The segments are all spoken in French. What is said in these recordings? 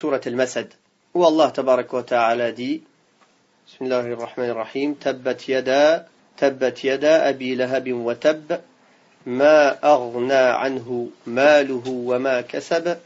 Surat al-Masad, où Allah tabaraka wa ta'ala dit, Bismillahirrahmanirrahim, Tabbat yada abi lahabin wa tabb, ma aghna anhu maluhu wa ma kasab,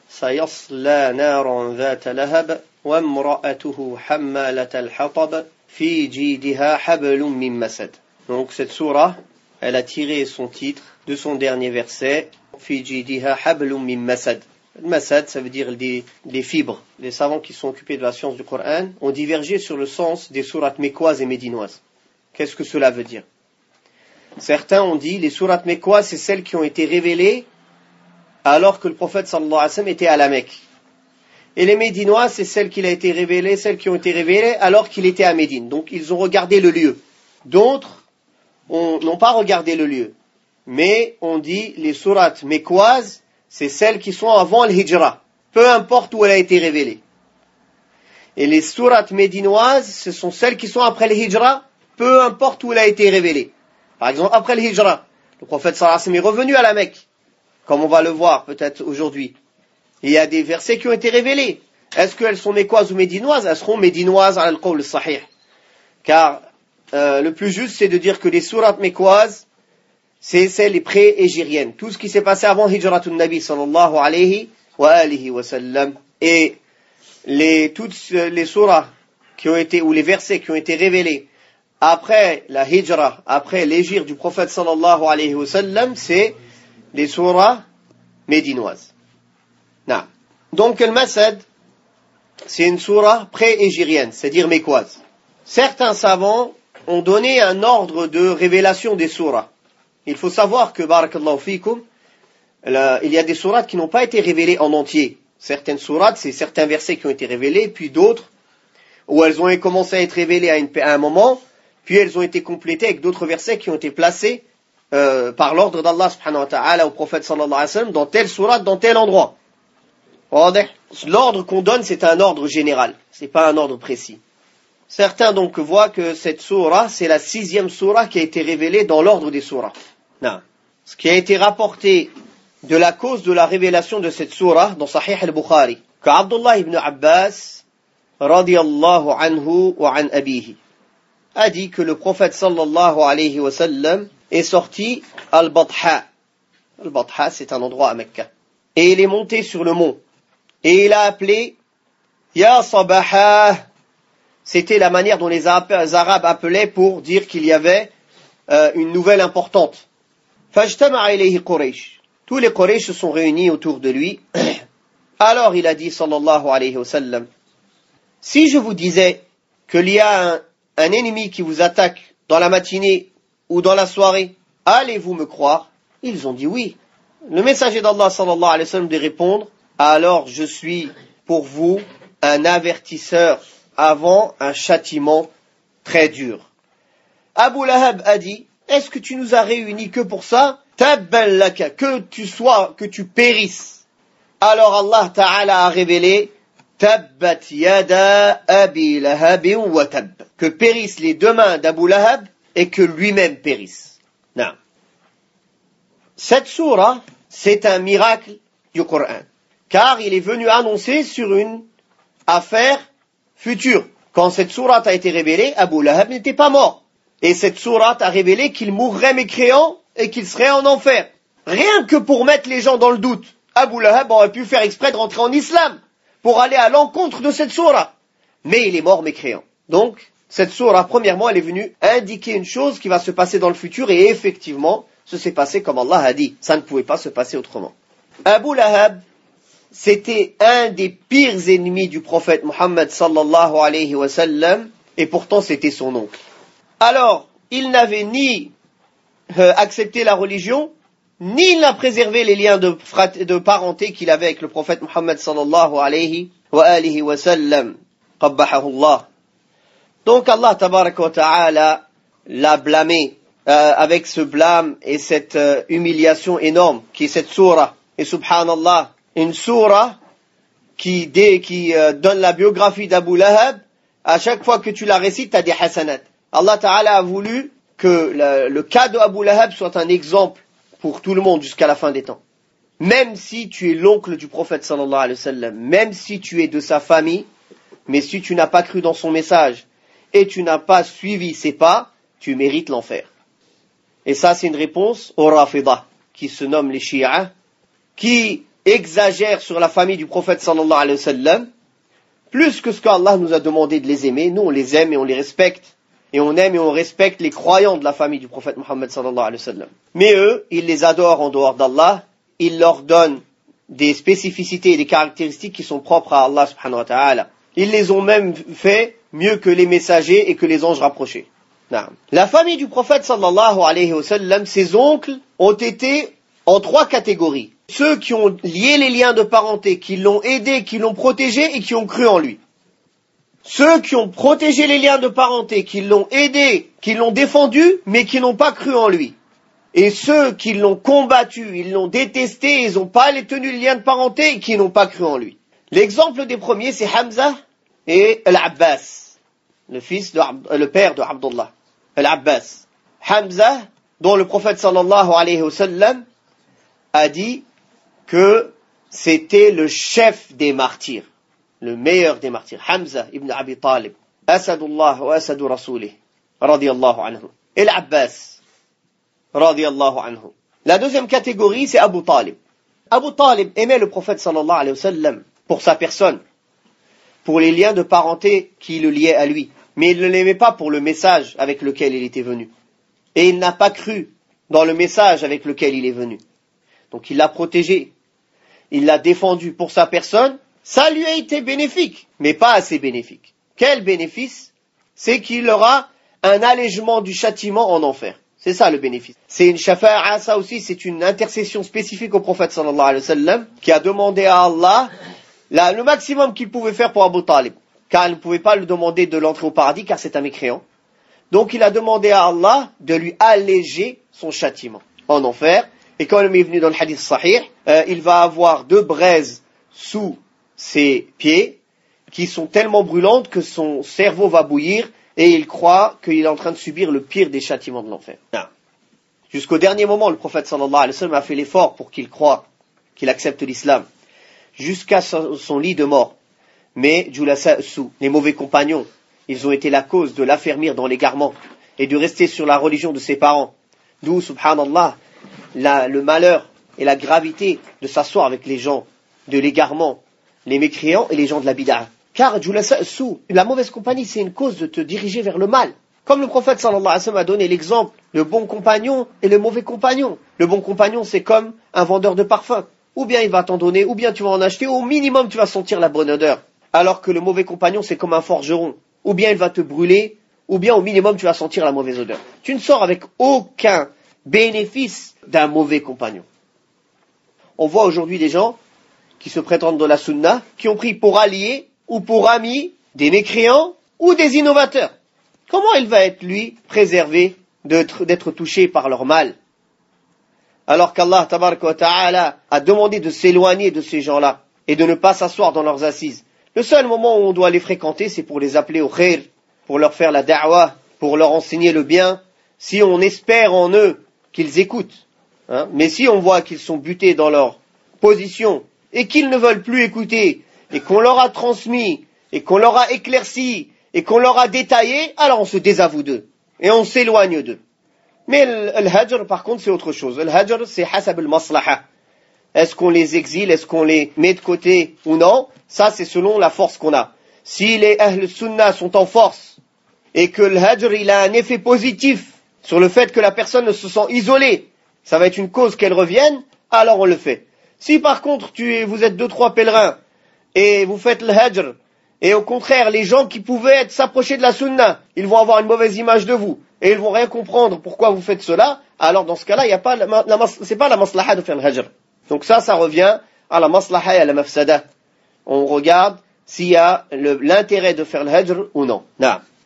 sayasla naran dhata lahab, wa imra'atuhu hammalat al-hatab, fi jidiha hablum min masad. Donc cette surah, elle a tiré son titre de son dernier verset, fi jidiha hablum min masad. Masad, ça veut dire des fibres. Les savants qui sont occupés de la science du Coran ont divergé sur le sens des sourates mécoises et médinoises. Qu'est-ce que cela veut dire? Certains ont dit les sourates mécoises, c'est celles qui ont été révélées alors que le prophète sallallahu alayhi wa sallam était à la Mecque. Et les médinoises, c'est celles qui ont été révélées alors qu'il était à Médine. Donc ils ont regardé le lieu. D'autres n'ont pas regardé le lieu. Mais on dit les sourates mécoises, c'est celles qui sont avant le hijra, peu importe où elle a été révélée. Et les sourates médinoises, ce sont celles qui sont après le hijra, peu importe où elle a été révélée. Par exemple, après le hijra, le prophète sallallahu alayhi wa sallam est revenu à la Mecque, comme on va le voir peut-être aujourd'hui. Il y a des versets qui ont été révélés. Est-ce qu'elles sont mécoises ou médinoises? Elles seront médinoises à al-qawl sahih. Car le plus juste, c'est de dire que les sourates mécoises, c'est celles les pré-égériennes. Tout ce qui s'est passé avant Hijratun Nabi sallallahu alayhi wa sallam. Et toutes les surahs qui ont été, ou les versets qui ont été révélés après la hijra, après l'égir du prophète sallallahu alayhi wa sallam, c'est les surahs médinoises. Non. Donc le Masad, c'est une surah pré-égérienne, c'est-à-dire mécoise. Certains savants ont donné un ordre de révélation des surahs. Il faut savoir que, barakallahu fikum, il y a des sourates qui n'ont pas été révélées en entier. Certaines sourates, c'est certains versets qui ont été révélés, puis d'autres, où elles ont commencé à être révélées à un moment, puis elles ont été complétées avec d'autres versets qui ont été placés par l'ordre d'Allah subhanahu wa ta'ala au prophète sallallahu alayhi wa sallam, dans telle sourate, dans tel endroit. L'ordre qu'on donne, c'est un ordre général, c'est pas un ordre précis. Certains donc voient que cette sourate, c'est la 6e sourate qui a été révélée dans l'ordre des sourates. Non. Ce qui a été rapporté de la cause de la révélation de cette sourate dans Sahih al-Bukhari, qu'Abdullah ibn Abbas, radiyallahu anhu wa an abihi, a dit que le prophète sallallahu alayhi wa sallam est sorti al-Batha. Al-Batha, c'est un endroit à Mecca. Et il est monté sur le mont. Et il a appelé Ya Sabaha. C'était la manière dont les Arabes appelaient pour dire qu'il y avait une nouvelle importante. Fajtama'a ilayhi Quraysh. Tous les Quraysh se sont réunis autour de lui. Alors il a dit sallallahu alayhi wa sallam, si je vous disais qu'il y a un ennemi qui vous attaque dans la matinée ou dans la soirée, allez-vous me croire? Ils ont dit oui. Le messager d'Allah sallallahu alayhi wa sallam de répondre, alors je suis pour vous un avertisseur avant un châtiment très dur. Abu Lahab a dit, est-ce que tu nous as réunis que pour ça? Tabban laka, que tu périsses. Alors Allah Ta'ala a révélé, Tabbat yada abi lahabin wa tab, que périssent les deux mains d'Abu Lahab et que lui-même périsse. Non. Cette sourate, c'est un miracle du Coran, car il est venu annoncer sur une affaire future. Quand cette sourate a été révélée, Abu Lahab n'était pas mort. Et cette sourate a révélé qu'il mourrait mécréant et qu'il serait en enfer. Rien que pour mettre les gens dans le doute. Abu Lahab aurait pu faire exprès de rentrer en islam pour aller à l'encontre de cette sourate. Mais il est mort mécréant. Donc, cette sourate, premièrement, elle est venue indiquer une chose qui va se passer dans le futur et effectivement, ce s'est passé comme Allah a dit. Ça ne pouvait pas se passer autrement. Abu Lahab, c'était un des pires ennemis du prophète Muhammad sallallahu alayhi wa sallam, et pourtant c'était son oncle. Alors, il n'avait ni accepté la religion, ni il n'a préservé les liens de parenté qu'il avait avec le prophète Muhammad sallallahu alayhi wa sallam. Qabbahahullah. Donc Allah tabaraka wa ta'ala l'a blâmé avec ce blâme et cette humiliation énorme qui est cette sourate. Et subhanallah, une sourate qui donne la biographie d'Abu Lahab, à chaque fois que tu la récites, tu as des hasanat. Allah Ta'ala a voulu que le cas d'Abu Lahab soit un exemple pour tout le monde jusqu'à la fin des temps. même si tu es l'oncle du prophète sallallahu alayhi wa sallam, même si tu es de sa famille, mais si tu n'as pas cru dans son message et tu n'as pas suivi ses pas, tu mérites l'enfer. Et ça, c'est une réponse aux Rafidah, qui se nomment les Shi'a, qui exagèrent sur la famille du prophète sallallahu alayhi wa sallam, plus que ce qu'Allah nous a demandé de les aimer. Nous, on les aime et on les respecte. Et on aime et on respecte les croyants de la famille du prophète Muhammad sallallahu alayhi wa sallam. Mais eux, ils les adorent en dehors d'Allah. Ils leur donnent des spécificités et des caractéristiques qui sont propres à Allah subhanahu wa ta'ala. Ils les ont même fait mieux que les messagers et que les anges rapprochés. La famille du prophète sallallahu alayhi wa sallam, ses oncles, ont été en 3 catégories. Ceux qui ont lié les liens de parenté, qui l'ont aidé, qui l'ont protégé et qui ont cru en lui. Ceux qui ont protégé les liens de parenté, qui l'ont aidé, qui l'ont défendu, mais qui n'ont pas cru en lui. Et ceux qui l'ont combattu, ils l'ont détesté, ils n'ont pas tenu les liens de parenté et qui n'ont pas cru en lui. L'exemple des premiers, c'est Hamza et Al-Abbas, le père de Abdullah, Al-Abbas. Hamza, dont le prophète sallallahu alayhi wa sallam a dit que c'était le chef des martyrs, le meilleur des martyrs. Hamza ibn Abi Talib, Asadullah wa Asadu Rasulih, radiyallahu anhu. Et Al-Abbas, radiyallahu anhu. La deuxième catégorie, c'est Abu Talib. Abu Talib aimait le prophète sallallahu alayhi wa sallam pour sa personne, pour les liens de parenté qui le liaient à lui. Mais il ne l'aimait pas pour le message avec lequel il était venu. Et il n'a pas cru dans le message avec lequel il est venu. Donc il l'a protégé, il l'a défendu pour sa personne. Ça lui a été bénéfique, mais pas assez bénéfique. Quel bénéfice? C'est qu'il aura un allègement du châtiment en enfer. C'est ça le bénéfice. C'est une shafa'a, ça aussi, c'est une intercession spécifique au prophète sallallahu alayhi wa sallam, qui a demandé à Allah le maximum qu'il pouvait faire pour Abu Talib. Car il ne pouvait pas lui demander de l'entrer au paradis, car c'est un mécréant. Donc il a demandé à Allah de lui alléger son châtiment en enfer. Et comme il est venu dans le hadith sahih, il va avoir 2 braises sous ses pieds, qui sont tellement brûlantes que son cerveau va bouillir, et il croit qu'il est en train de subir le pire des châtiments de l'enfer. Jusqu'au dernier moment, le prophète sallallahu alayhi wa sallam a fait l'effort pour qu'il croie, qu'il accepte l'islam, jusqu'à son lit de mort. Mais Julasa Sou, les mauvais compagnons, ils ont été la cause de l'affermir dans l'égarement et de rester sur la religion de ses parents. D'où, subhanallah, le malheur et la gravité de s'asseoir avec les gens de l'égarement, les mécréants et les gens de la bid'a. Car Julasa Sou, la mauvaise compagnie, c'est une cause de te diriger vers le mal. Comme le prophète sallallahu alayhi wa sallam a donné l'exemple, le bon compagnon et le mauvais compagnon. Le bon compagnon, c'est comme un vendeur de parfums. Ou bien il va t'en donner, ou bien tu vas en acheter, au minimum tu vas sentir la bonne odeur. Alors que le mauvais compagnon, c'est comme un forgeron. Ou bien il va te brûler, ou bien au minimum tu vas sentir la mauvaise odeur. Tu ne sors avec aucun bénéfice d'un mauvais compagnon. On voit aujourd'hui des gens qui se prétendent de la sunna, qui ont pris pour alliés ou pour amis des mécréants ou des innovateurs. Comment il va être, lui, préservé d'être touché par leur mal? Alors qu'Allah tabaraka wa ta'ala a demandé de s'éloigner de ces gens-là et de ne pas s'asseoir dans leurs assises. Le seul moment où on doit les fréquenter, c'est pour les appeler au khair, pour leur faire la da'wah, pour leur enseigner le bien, si on espère en eux qu'ils écoutent. Mais si on voit qu'ils sont butés dans leur position et qu'ils ne veulent plus écouter, et qu'on leur a transmis, et qu'on leur a éclairci, et qu'on leur a détaillé, alors on se désavoue d'eux, et on s'éloigne d'eux. Mais le hajr, par contre, c'est autre chose. Le hajr, c'est hasab al-maslaha. Est-ce qu'on les exile, est-ce qu'on les met de côté ou non? Ça, c'est selon la force qu'on a. Si les ahl sunnah sont en force, et que le hajr, il a un effet positif sur le fait que la personne ne se sent isolée, ça va être une cause qu'elle revienne, alors on le fait. Si par contre, vous êtes 2-3 pèlerins, et vous faites le hajr, et au contraire, les gens qui pouvaient s'approcher de la sunna, ils vont avoir une mauvaise image de vous, et ils vont rien comprendre pourquoi vous faites cela, alors dans ce cas-là, il y a pas c'est pas la maslaha de faire le hajr. Donc ça revient à la maslaha et à la mafsada. On regarde s'il y a l'intérêt de faire le hajr ou non.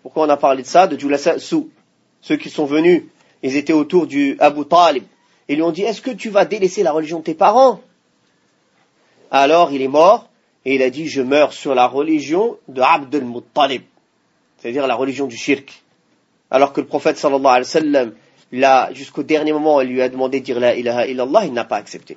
Pourquoi on a parlé de ça? De Julasa Sou. Ceux qui sont venus, ils étaient autour du Abu Talib. Ils lui ont dit, est-ce que tu vas délaisser la religion de tes parents? Alors il est mort, et il a dit, je meurs sur la religion de Abd al-Muttalib. C'est-à-dire la religion du shirk. Alors que le prophète sallallahu alayhi wa sallam, jusqu'au dernier moment, il lui a demandé de dire la ilaha illallah, il n'a pas accepté.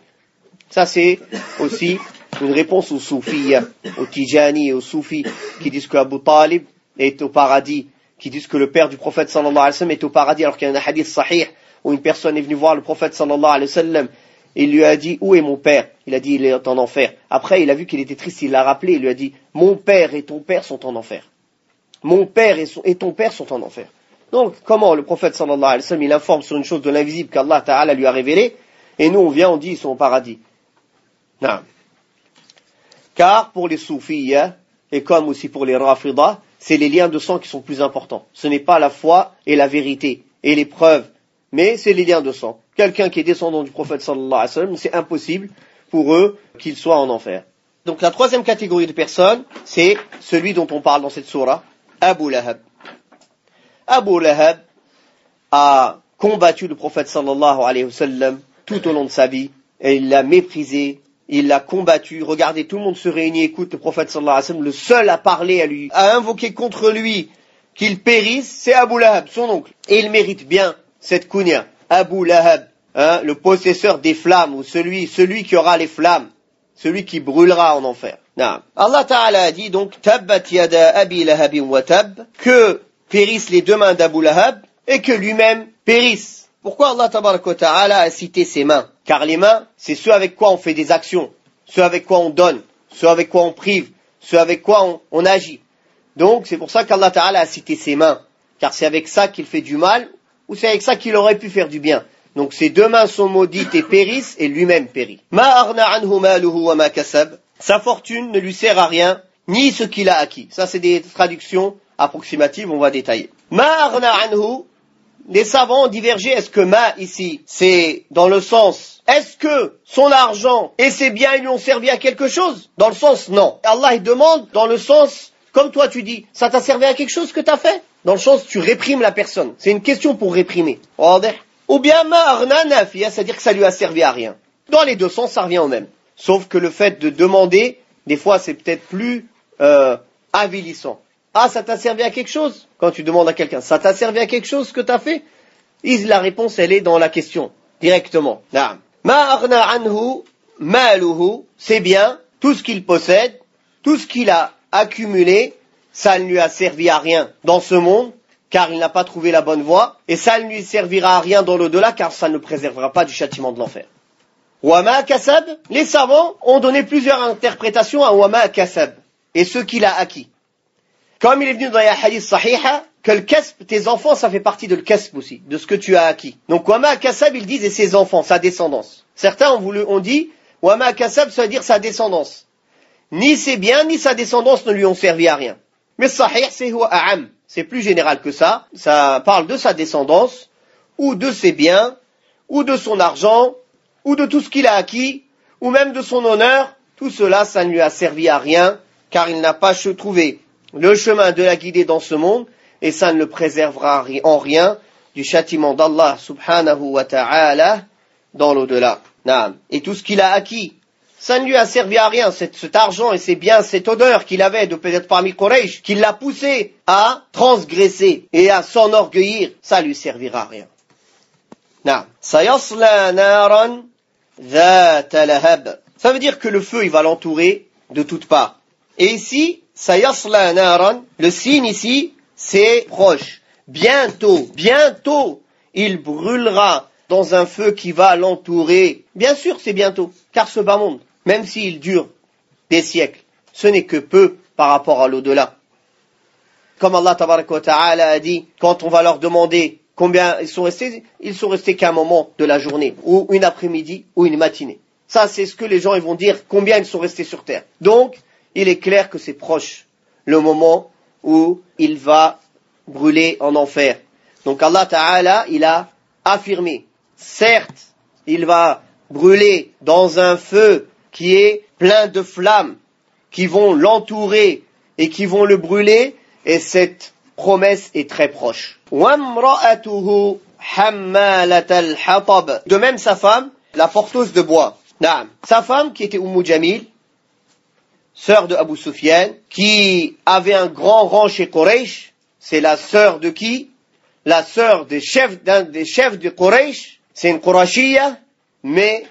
Ça c'est aussi une réponse aux soufis, aux tijani et aux soufis qui disent que Abu Talib est au paradis, qui disent que le père du prophète sallallahu alayhi wa sallam est au paradis, alors qu'il y a un hadith sahih où une personne est venue voir le prophète sallallahu alayhi wa sallam et il lui a dit où est mon père? Il a dit il est en enfer. Après il a vu qu'il était triste, il l'a rappelé, il lui a dit mon père et ton père sont en enfer. Mon père et ton père sont en enfer. Donc comment le prophète sallallahu alayhi wa sallam il informe sur une chose de l'invisible qu'Allah Ta'ala lui a révélé et nous on vient on dit ils sont au paradis. Non. Car pour les soufis et comme aussi pour les rafidah, c'est les liens de sang qui sont plus importants. Ce n'est pas la foi et la vérité et les preuves, mais c'est les liens de sang. Quelqu'un qui est descendant du prophète sallallahu alayhi wa sallam, c'est impossible pour eux qu'il soit en enfer. Donc la troisième catégorie de personnes, c'est celui dont on parle dans cette sourate, Abu Lahab. Abu Lahab a combattu le prophète sallallahu alayhi wa sallam tout au long de sa vie et il l'a méprisé. Il l'a combattu. Regardez, tout le monde se réunit, écoute le prophète sallallahu alayhi wa sallam, le seul à parler à lui, à invoquer contre lui qu'il périsse, c'est Abu Lahab, son oncle. Et il mérite bien cette kunya. Abu Lahab, le possesseur des flammes, ou celui qui aura les flammes, celui qui brûlera en enfer. Non. Allah Ta'ala a dit donc, Tabbat yada Abi Lahabin wa tab, que périssent les deux mains d'Abu Lahab, et que lui-même périsse. Pourquoi Allah Ta'ala a cité ses mains? Car les mains, c'est ceux avec quoi on fait des actions, ceux avec quoi on donne, ceux avec quoi on prive, ceux avec quoi on agit. Donc c'est pour ça qu'Allah Ta'ala a cité ses mains, car c'est avec ça qu'il fait du mal, ou c'est avec ça qu'il aurait pu faire du bien. Donc ses deux mains sont maudites et périssent, et lui-même périt. Ma aghna anhu maluhu wa ma kasab. Sa fortune ne lui sert à rien, ni ce qu'il a acquis. Ça c'est des traductions approximatives, on va détailler. Ma aghna anhu. Les savants ont divergé, est-ce que ma ici, c'est dans le sens, est-ce que son argent et ses biens ils lui ont servi à quelque chose? Dans le sens, non. Allah il demande dans le sens, comme toi tu dis, ça t'a servi à quelque chose que t'as fait? Dans le sens, tu réprimes la personne. C'est une question pour réprimer. Ou bien ma arna nafiya, c'est-à-dire que ça lui a servi à rien. Dans les deux sens, ça revient au même. Sauf que le fait de demander, des fois c'est peut-être plus avilissant. Ah, ça t'a servi à quelque chose? Quand tu demandes à quelqu'un, ça t'a servi à quelque chose que t'as fait? La réponse, elle est dans la question, directement. Ma aghna anhu maluhu, c'est bien, tout ce qu'il possède, tout ce qu'il a accumulé, ça ne lui a servi à rien dans ce monde, car il n'a pas trouvé la bonne voie, et ça ne lui servira à rien dans l'au-delà, car ça ne le préservera pas du châtiment de l'enfer. Wama kasab, les savants ont donné plusieurs interprétations à Wama kasab, et ce qu'il a acquis. Comme il est venu dans les hadiths sahiha, que le kasb, tes enfants, ça fait partie de le kasb aussi, de ce que tu as acquis. Donc, wama kasab, ils disent, et ses enfants, sa descendance. Certains ont dit, wama kasab, ça veut dire sa descendance. Ni ses biens, ni sa descendance ne lui ont servi à rien. Mais sahih, c'est huwa a'am. C'est plus général que ça. Ça parle de sa descendance, ou de ses biens, ou de son argent, ou de tout ce qu'il a acquis, ou même de son honneur. Tout cela, ça ne lui a servi à rien, car il n'a pas trouvé le chemin de la guider dans ce monde, et ça ne le préservera en rien du châtiment d'Allah subhanahu wa ta'ala dans l'au-delà. Et tout ce qu'il a acquis, ça ne lui a servi à rien, cet argent et ces biens, cette honneur qu'il avait de peut-être parmi Quraysh, qui l'a poussé à transgresser et à s'enorgueillir, ça lui servira à rien. Sayasla naran dhata lahab. Ça veut dire que le feu, il va l'entourer de toutes parts. Et ici, sayasla naran, le signe ici, c'est proche. Bientôt, il brûlera dans un feu qui va l'entourer. Bien sûr, c'est bientôt, car ce bas monde, même s'il dure des siècles, ce n'est que peu par rapport à l'au-delà. Comme Allah tabaraka wa ta'ala a dit, quand on va leur demander combien ils sont restés qu'un moment de la journée, ou une après-midi, ou une matinée. Ça, c'est ce que les gens ils vont dire, combien ils sont restés sur terre. Donc, il est clair que c'est proche, le moment où il va brûler en enfer. Donc Allah Ta'ala, il a affirmé, certes, il va brûler dans un feu qui est plein de flammes, qui vont l'entourer et qui vont le brûler, et cette promesse est très proche. وَامْرَأَتُهُ حَمَّالَةَ الْحَطَبِ. De même sa femme, la porteuse de bois. Sa femme qui était Jamil, sœur de Abu Sufyan, qui avait un grand rang chez Quraysh, c'est la sœur de qui? La sœur d'un des chefs de Quraysh, c'est une Qurashiyya, mais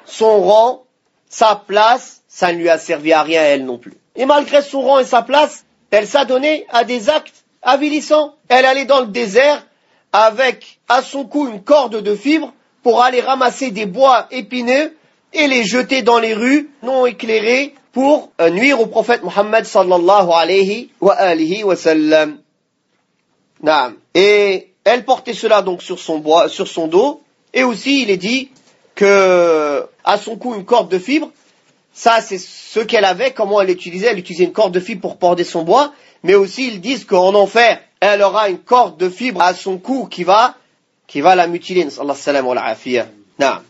son rang sa place, ça ne lui a servi à rien elle non plus. Et malgré son rang et sa place, elle s'adonnait à des actes avilissants. Elle allait dans le désert avec à son cou une corde de fibres pour aller ramasser des bois épineux et les jeter dans les rues non éclairées pour nuire au prophète Muhammad sallallahu alayhi wa alihi wa sallam. Naam. Et elle portait cela donc sur son dos. Et aussi il est dit que à son cou une corde de fibres. Ça c'est ce qu'elle avait, comment elle utilisait une corde de fibre pour porter son bois. Mais aussi ils disent qu'en enfer, elle aura une corde de fibre à son cou qui va la mutiler. Sallallahu alayhi wa sallam wa al-afiyah. Naam.